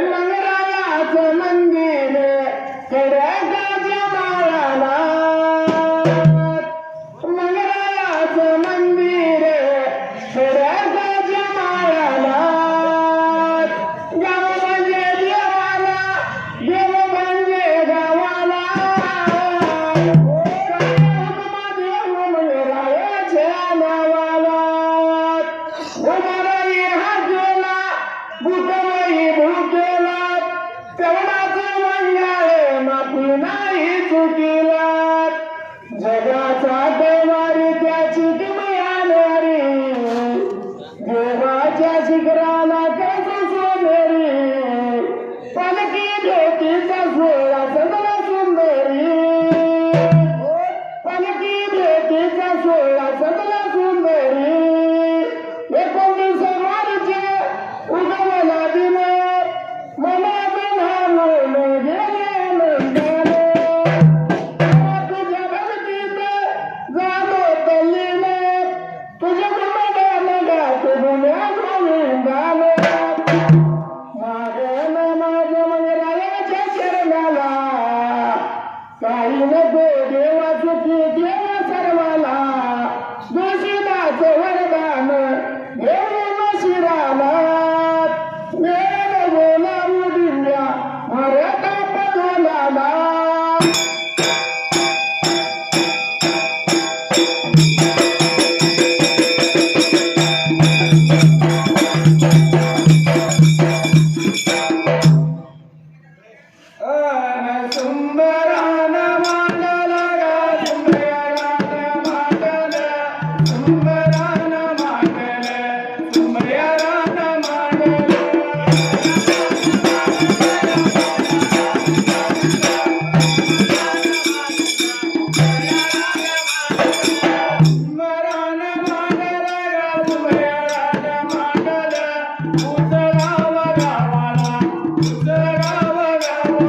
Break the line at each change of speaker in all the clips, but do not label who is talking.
मंगरायाचं मंदिर खडकाच्या माळाला, मंगरायाचं मंदिर खडकाच्या माळाला, गाव म्हणजे देवाला, देव म्हणजे गावाला, देव मंगरायाच्या नावाला, उभाराई हाकेला, भूतमयी भूकेला, तेवढाच मंगळ माफी नाही चुकीला, जगाचा देवारी त्याची किमयानारी, देवाच्या शिखराला कसं सोनेरी, पालखी भेटीचा सोहळा सगळा सुंदरी, पालखी भेटीचा सोहळा सगळा सुंदरी, 19 मार्च उगवला दिन, मनात घालून गेले नंदन, तुझ्या भक्तीत झालो तल्लीन, तुझ्या गुणगान गात गुण्या गोविंदान, मागन माझं मंगरायाच्या चरणाला, काही नको देवा चुकी देवा सर्वाला, दोषीदाचं वरदान घेऊन शिराला, वेळ बोला उडिल्या भारता पदोलाला. सुंदरान मांडल ग सुंदरान मांडल, सुंदरान मांडल, सुंदरान मांडल, सुंदरान मांडल ग सुंदरान मांडल, तुझं गाव गावाला, तुझं गाव गावाला,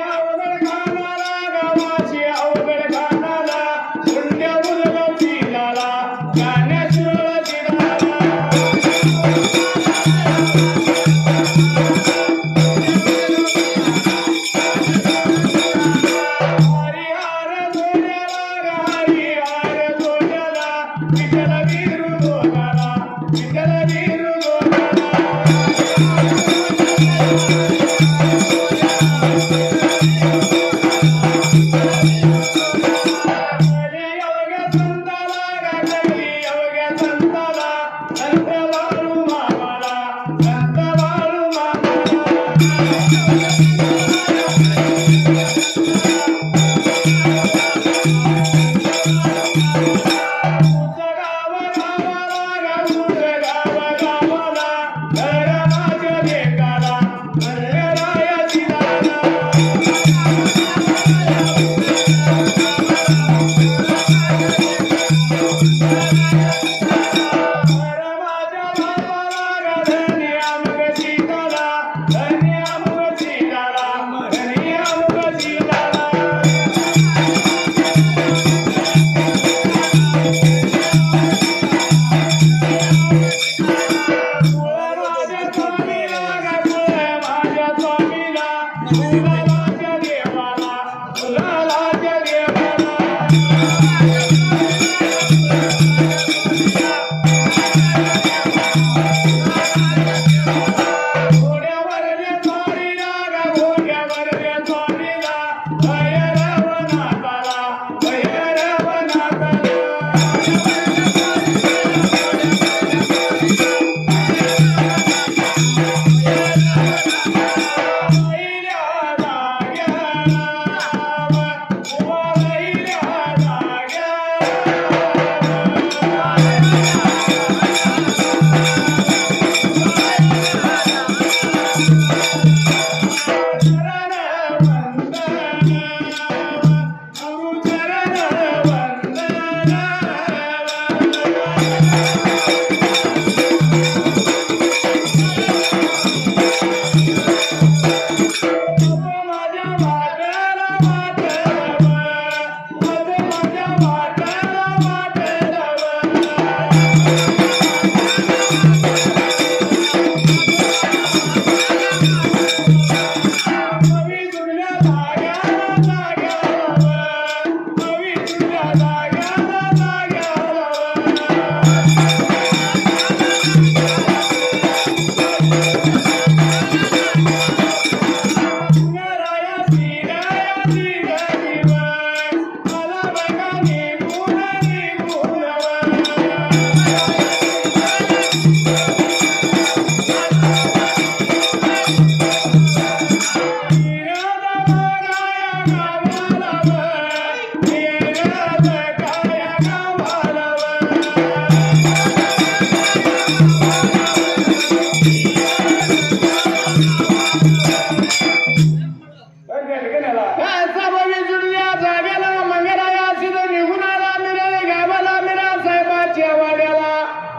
अवघड खानाला, गावाची अवघड खानाला,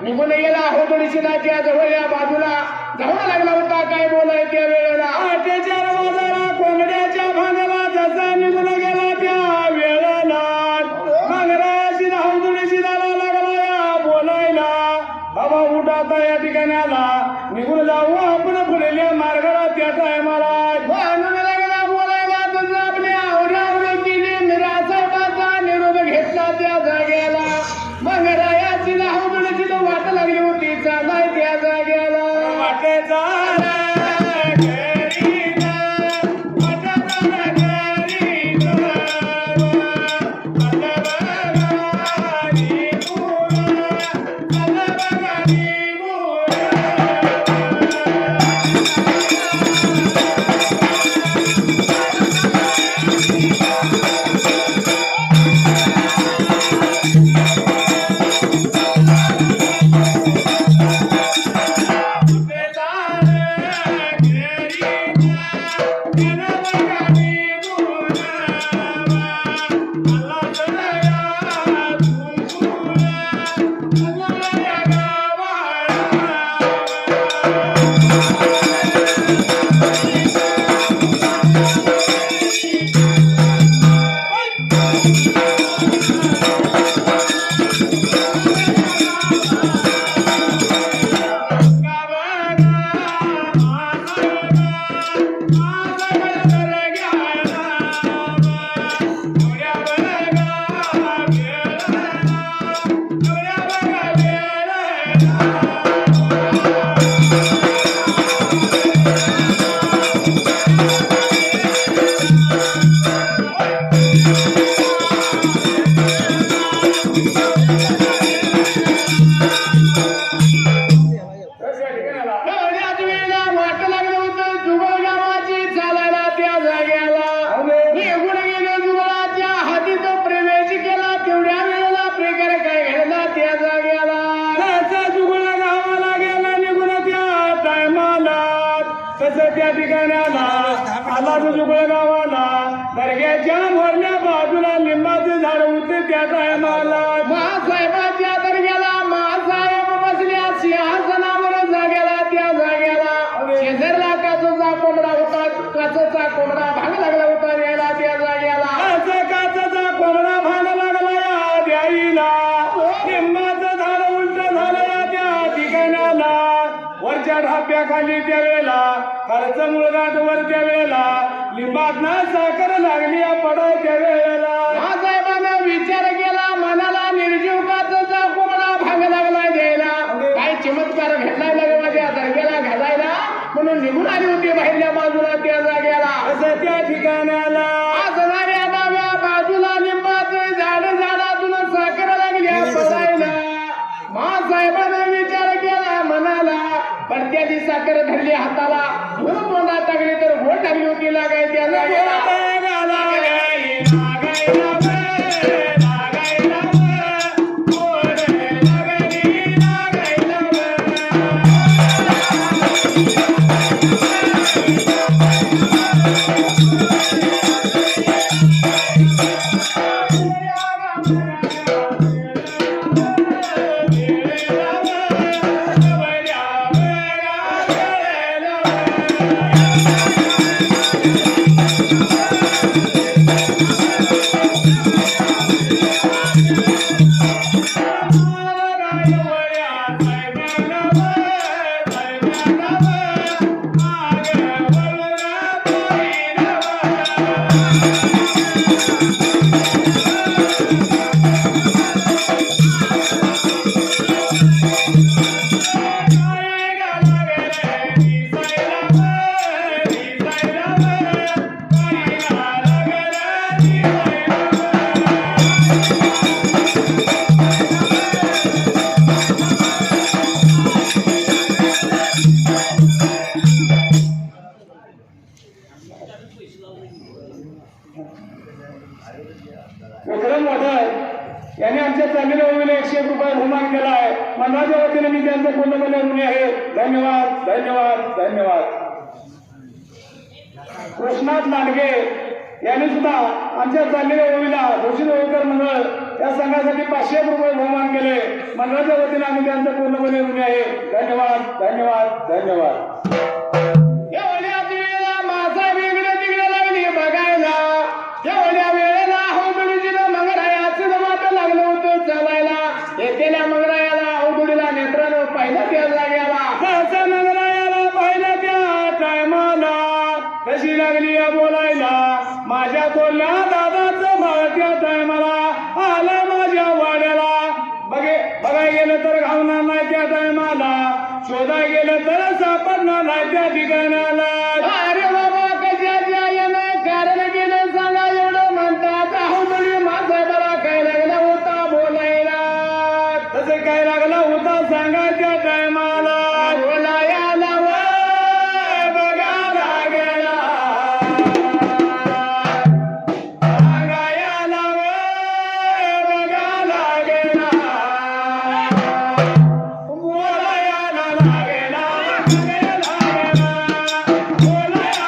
निघून गेला होतोडीशिनाच्या जवळ या बाजूला जाऊन लागला होता काय बोलाय त्या वेळेला
आट्याच्या बाजारा कोंबड्याच्या भांगाला जसा निघून गेला त्या वेळेला मंगराशी होतोडीशी लागला या बोलायला बाबा उठाता या ठिकाणी आला निघून जाऊ आपण पुढल्या मार्गाला त्या टायमाला
म्हणून लागला बोलायला तुझं आपल्या आवड्यावर केली मिरासाहेबाचा निरोप घेतला त्या जागेला मंगरायाची होतोडीची वाट लागली होती चालाय त्या जागेला
वाटेचा त्या ठिकाणी आला जुगळ गावाला दर्ग्याच्या मोरल्या बाजूला लिंबाचं झाड होते त्या टायमाला
महासाहेबाच्या दर्ग्याला महासाहेब बसल्या सिंहासनावर जागेला त्या जागेला शेजारला काचचा कोंबडा होता काचचा कोंबडा भाग लागला होता द्यायला त्या जागेला
काचचा कोंबडा भाग लागला या द्यायला लिंबाचं झाड उलट झालं या त्या ठिकाणाला वरच्या ढाप्याखाली त्या वेळेला खर्च मुळगाट वर त्या वेळेला लिंबात ना साखर लागली या पडायच्या वेळेला
महासाहेबांना विचार केला
ठिकाणाला
असणाऱ्या डाव्या बाजूला लिंबाचं झाड झाडातून साखर लागल्या पडायला मासाहेबानं विचार केला मनाला पडत्याची साखर धरली हाताला धूळ तोंडात टाकली तर भोट लागली होती लागाय त्या जागेला
विक्रम वाठार यांनी आमच्या चांगल्या ओळीला 101 रुपये बहुमान केला आहे. मंडळाच्या वतीने मी त्यांचा पूर्णपणे ऋणी आहे. धन्यवाद धन्यवाद धन्यवाद. कृष्णात लांडगे यांनी सुद्धा आमच्या चाललेल्या ओळीला घोषित ओळीकर मंडळ या संघासाठी 500 रुपये बहुमान केले. मंडळाच्या वतीने आम्ही त्यांचा पूर्णपणे ऋणी आहे. धन्यवाद धन्यवाद धन्यवाद.
एवढ्याच वेळेला माझा वेगळं तिकडे लागली बघायला एवढ्या वेळेला अवघडीनं मंगरायाचं वाट लागलं होतं चालायला येतेल्या मंगरायाला अवघडीला नेत्रानं पाहिलं त्या जाग्याला
सहसा मंगरायाला पाहिलं त्या टायमाला कशी लागली या बोलायला माझ्या कोल्ह्या दादाचं बाळ त्या टायमाला आलं माझ्या वाड्याला बघाय गेलं तर घावणार नाही त्या टायमाला शोधाय गेलं तर सापडणार नाही त्या ठिकाणाला.
अरे बाबा कशाच्या यानं कारण गेलं सांगा एवढं म्हणतात अवघडी माझा बरा काय लागला होता बोलायला
तसं काय लागला होता सांगा त्या टायमाला
बोलायला
बघायला गेला सांगायला बघायला गेला बोलायला लागेला बोलायला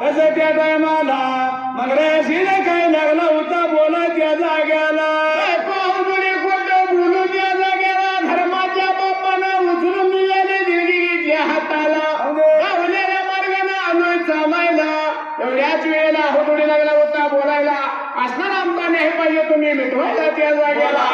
तसं त्या टायमाला मंगराशीने काही लागला होता बोला त्या जाग्याला
पाहुणे खोटं बोलून त्या जाग्याला धर्माच्या बापानं उचलून दिलेली दिलगी घेतल्या हाताला गावलेल्या मार्गाने आलोय चालायला एवढ्याच वेळेला हुदुडी लागला होता बोलायला असणार आमचा न्याय पाहिजे तुम्ही मिटवायला त्या जाग्याला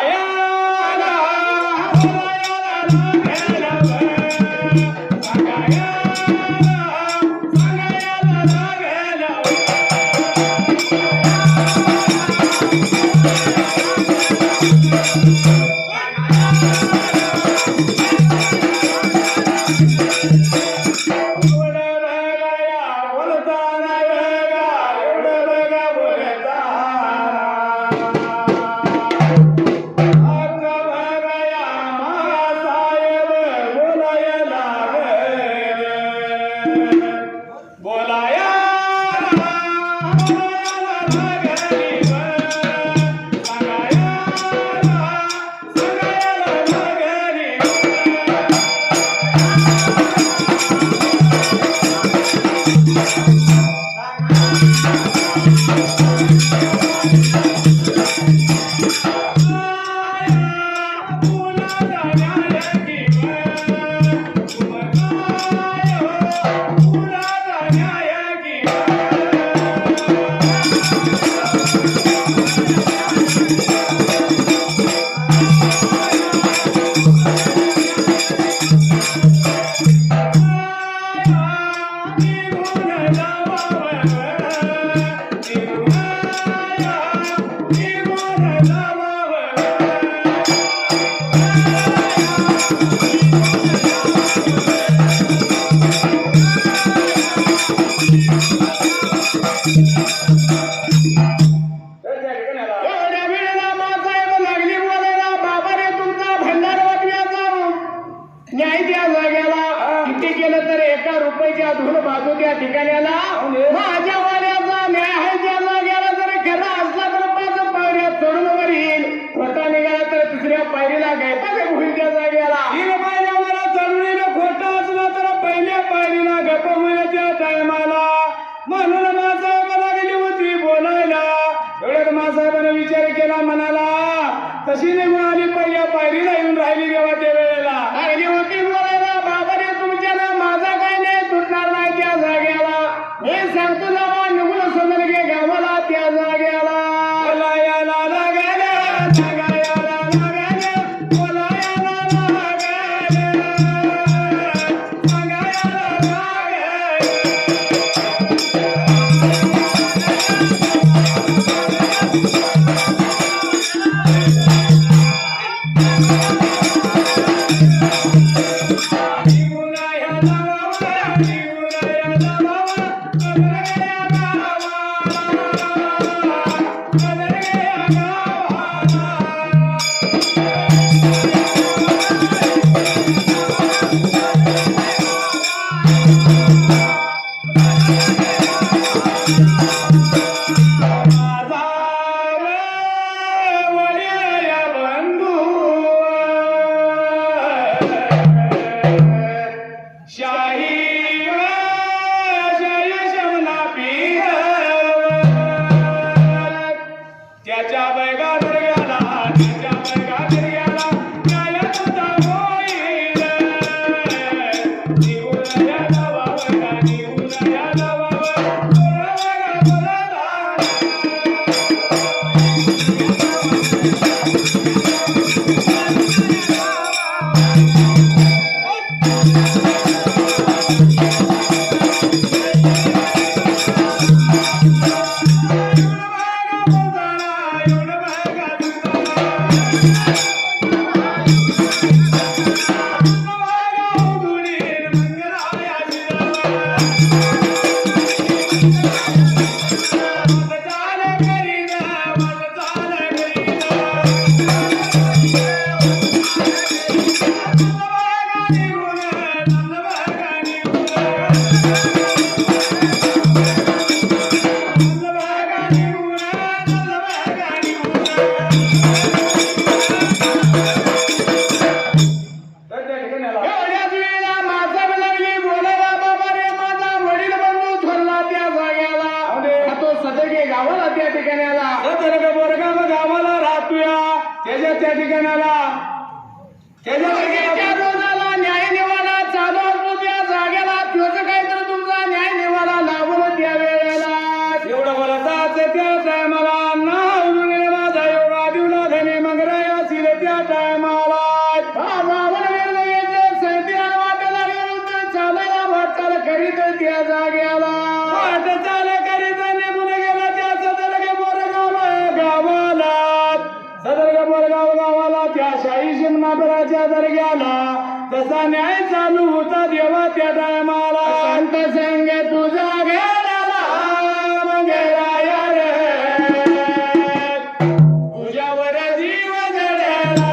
एवढ्या वेळेला मासाहेब लागली बोलायला बाबाने तुमचा भंडार वाटण्याचा न्याय त्या जाग्याला किती केलं तर एका रुपयाच्या धूळ बाजू त्या ठिकाण्याला माझ्या वाड्याचा न्याय आहे त्या जाग्याला जर खरा असला तर 5 पायऱ्या चढून वर येईल खोटा निघाला तर 3ऱ्या पायरीला गायपाचे होईल त्या जाग्याला
3 पायऱ्यावर चढून खोटा असला तर पहिल्या पायरीला गप होईल त्या टायमाला म्हणून मासाहेब लागली होती बोलायला एवढ्यात मासाहेबाने विचार केला मनाला तशी निघून आली पहिल्या पायरीला येऊन राहिली देवा त्या वेळेला
लागली होती बोलायला बाबाने तुमच्याला माझा काय नाही तुटणार नाही त्या जाग्याला मी सांगतो जावा निघून सोनलगे गावाला त्या जाग्याला
बोलायला लागल्या सांगायला लागल्या बोलायला लागल्या सांगायला लागल्या त्याच्या बैगावर गेला त्याच्या बैगावर गेला न्यायाचा होईल निघून या गावावर
त्या ठिकाणाला
सदर्ग बोरगाव गावाला राहतोया त्याच्या त्या ठिकाणाला त्याच्या
त्या रोजाला न्याय निवाडा चालू असतो त्या जागेला त्योच काहीतरी तुमचा न्याय निवाडा लाभून त्या वेळेला
एवढं बोलताच त्या टायमाला नाव माझा योगा दिवला धनी मग रायासील त्या टायमाला
चालायला वाटचाल करीत त्या जागेला
वाटचाल करीत निघून गेला त्या सदर्ग बोरगाव गावाला सदर्ग बोरगाव गावाला त्या शाही शिमणापुराच्या दर्ग्याला तसा न्याय चालू होता देवा त्या टायमाला
संत संग तुझा गेला
मंगराया रे तुझ्यावर जीव जडला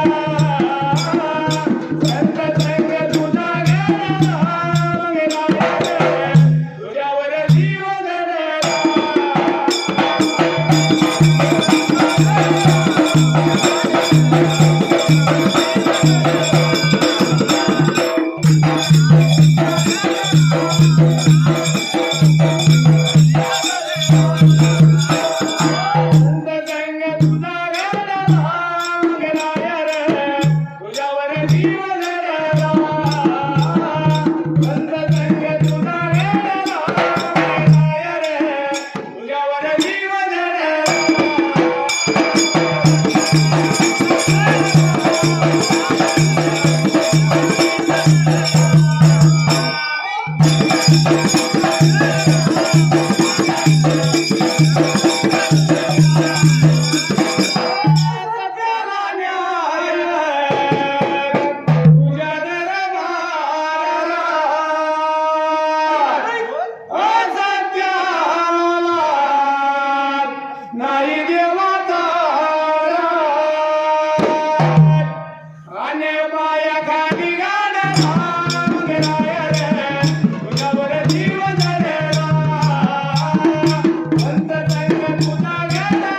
संत संग तुझा गेला मंगराया रे तुझ्यावर जीव जडला नाही देवाचा आणि पाया खाली गाडला मंगराया रे तुझ्यावर जीव जडला संत संग तुझा गेला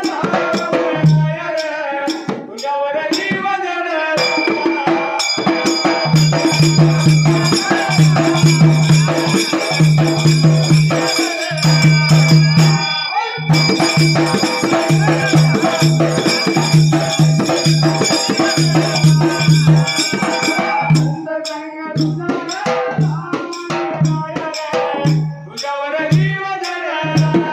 मंगराया रे तुझ्यावर जीव जडला तुझ्यावर जीव जडला